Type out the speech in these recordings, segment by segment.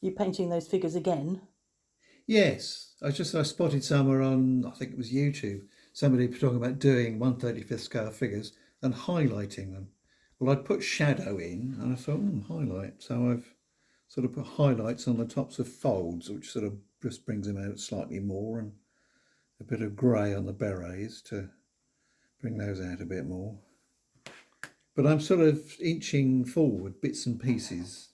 You're painting those figures again? Yes, I spotted somewhere on, I think it was YouTube, somebody talking about doing 1/35th scale figures and highlighting them. Well, I'd put shadow in and I thought, highlight. So I've sort of put highlights on the tops of folds, which sort of just brings them out slightly more, and a bit of grey on the berets to bring those out a bit more. But I'm sort of inching forward bits and pieces.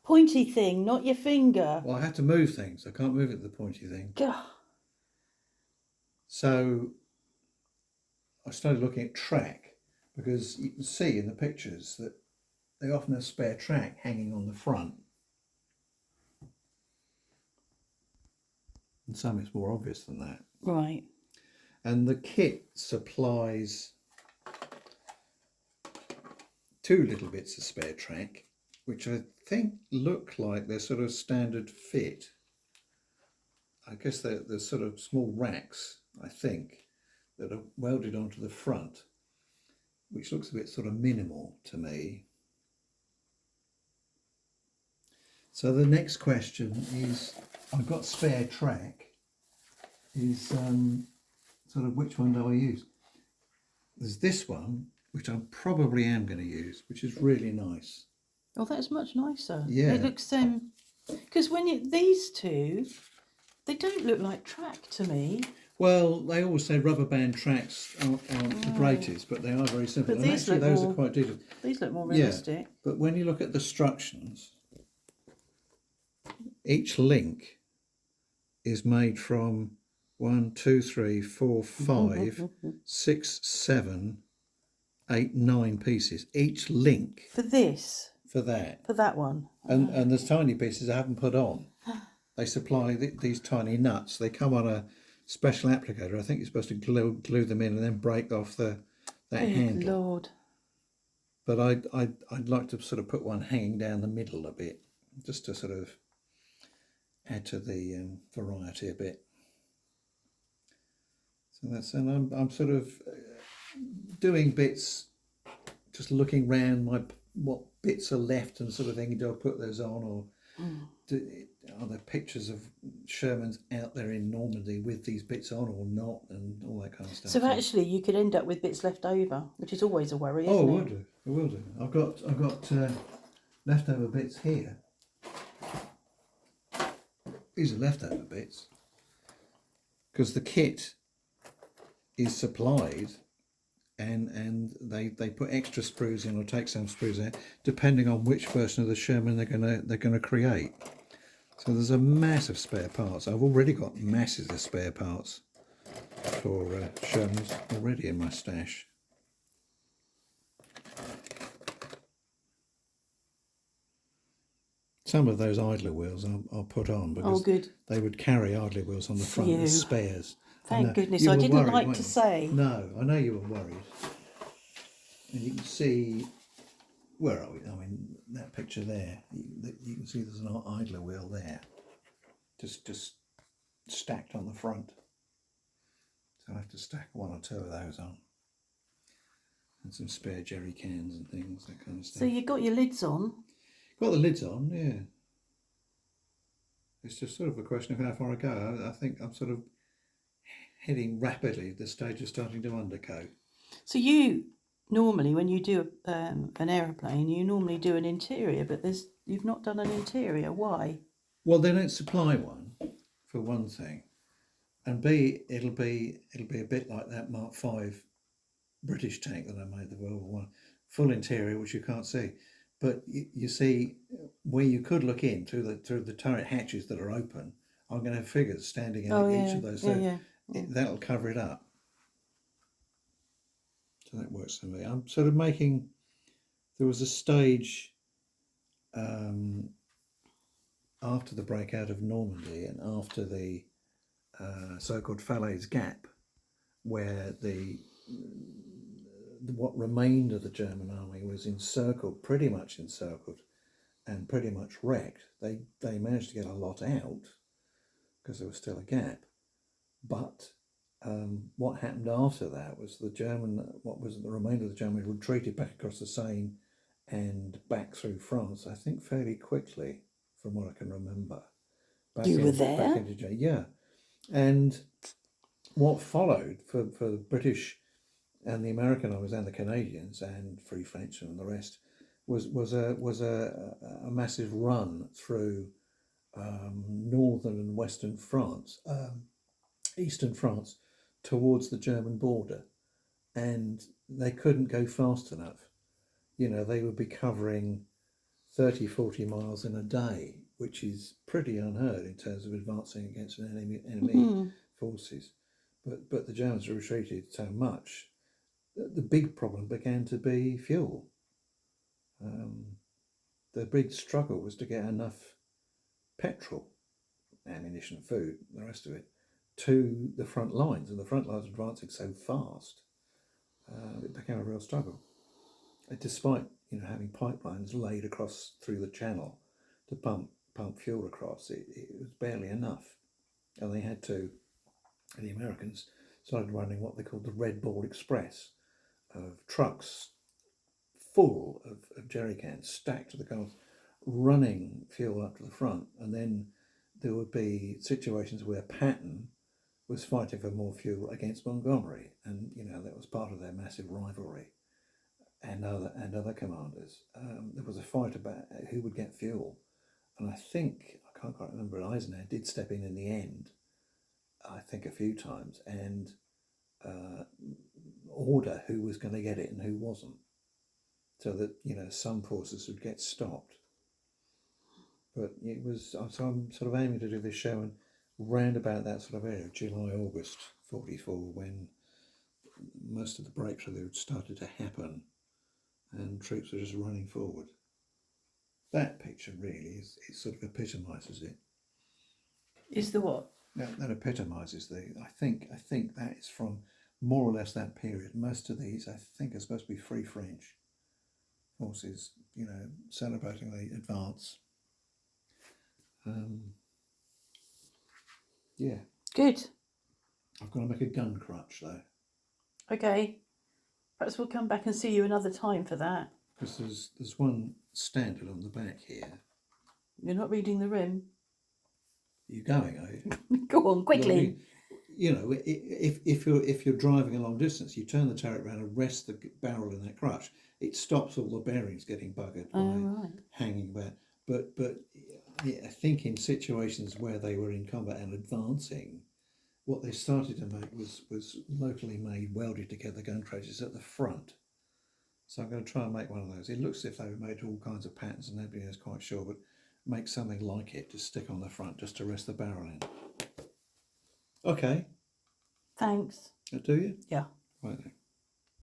Pointy thing, not your finger. Well, I have to move things. I can't move it with the pointy thing. Gah. So I started looking at track, because you can see in the pictures that they often have spare track hanging on the front. And some it's more obvious than that. Right. And the kit supplies 2 little bits of spare track, which I think look like they're sort of standard fit. I guess they're sort of small racks, I think, that are welded onto the front, which looks a bit sort of minimal to me. So the next question is, I've got spare track, is sort of which one do I use? There's this one, which I probably am going to use, which is really nice. Oh, that's much nicer. Yeah. It looks because these two, they don't look like track to me. Well, they always say rubber band tracks aren't the greatest, but they are very simple. But and actually, those are quite detailed. These look more realistic. Yeah, but when you look at the instructions, each link is made from 1, 2, 3, 4, 5, 6, 7, 8, 9 pieces. Each link For this? For that. For that one. And there's tiny pieces I haven't put on. They supply these tiny nuts. They come on a special applicator. I think you're supposed to glue them in and then break off that handle. Lord. But I'd like to sort of put one hanging down the middle a bit, just to sort of add to the variety a bit. So and I'm sort of doing bits, just looking round what bits are left and sort of thinking, do I put those on, or are there pictures of Shermans out there in Normandy with these bits on or not, and all that kind of stuff. So actually, you could end up with bits left over, which is always a worry, isn't it? Oh, I will do. I've got leftover bits here. These are leftover bits because the kit is supplied, and they put extra sprues in or take some sprues out depending on which version of the Sherman they're gonna create. So there's a mass of spare parts. I've already got masses of spare parts for Shermans already in my stash. Some of those idler wheels I'll put on because they would carry idler wheels on the front as spares. Thank goodness. I didn't like to say. No, I know you were worried. And you can see, where are we? I mean, that picture there, you can see there's an idler wheel there, just stacked on the front. So I have to stack 1 or 2 of those on. And some spare jerry cans and things, that kind of stuff. So you got your lids on? Got the lids on, yeah. It's just sort of a question of how far I go. I think I'm sort of heading rapidly at the stage of starting to undercoat. So you normally, when you do an aeroplane, you normally do an interior, but you've not done an interior. Why? Well, they don't supply one, for one thing, and B, it'll be a bit like that Mark V British tank that I made, the World War One, full interior which you can't see. But you see, where you could look in through the turret hatches that are open, I'm going to have figures standing in each of those. So that'll cover it up. So that works for me. I'm sort of making. There was a stage after the breakout of Normandy and after the so-called Falaise Gap, where what remained of the German army was pretty much encircled and pretty much wrecked. They managed to get a lot out because there was still a gap. But what happened after that was the remainder of the Germans retreated back across the Seine and back through France, I think fairly quickly, from what I can remember. You were there? Back into Japan, yeah. And what followed for the British and the American armies and the Canadians and Free French and the rest was a massive run through northern and western France, eastern France, towards the German border, and they couldn't go fast enough. You know, they would be covering 30, 40 miles in a day, which is pretty unheard in terms of advancing against an enemy forces. But the Germans retreated so much that the big problem began to be fuel. The big struggle was to get enough petrol, ammunition, food, the rest of it, to the front lines, and the front lines advancing so fast, it became a real struggle. Despite having pipelines laid across through the channel to pump fuel across, it was barely enough, and the Americans started running what they called the Red Ball Express, of trucks full of jerry cans stacked to the cars, running fuel up to the front, and then there would be situations where Patton was fighting for more fuel against Montgomery, and that was part of their massive rivalry, and other commanders. There was a fight about who would get fuel, and I can't quite remember. Eisenhower did step in the end, I think a few times, and order who was going to get it and who wasn't, so that some forces would get stopped. But it was, so I'm sort of aiming to do this show and round about that sort of area, July, August 44, when most of the breakthrough had started to happen and troops were just running forward. That picture really it sort of epitomises it. Is the what? That epitomises I think that is from more or less that period. Most of these, I think, are supposed to be Free French forces, celebrating the advance. Yeah. Good. I've got to make a gun crutch though. Okay. Perhaps we'll come back and see you another time for that. Because there's one standard on the back here. You're not reading the rim. Are you going, are you? Go on, quickly. If you're driving a long distance, you turn the turret around and rest the barrel in that crutch. It stops all the bearings getting buggered by hanging about. But I think in situations where they were in combat and advancing, what they started to make was locally made, welded together gun crutches at the front. So I'm going to try and make one of those. It looks as if they were made all kinds of patterns and nobody is quite sure, but make something like it to stick on the front just to rest the barrel in. Okay. Thanks. Do you? Yeah. Right then.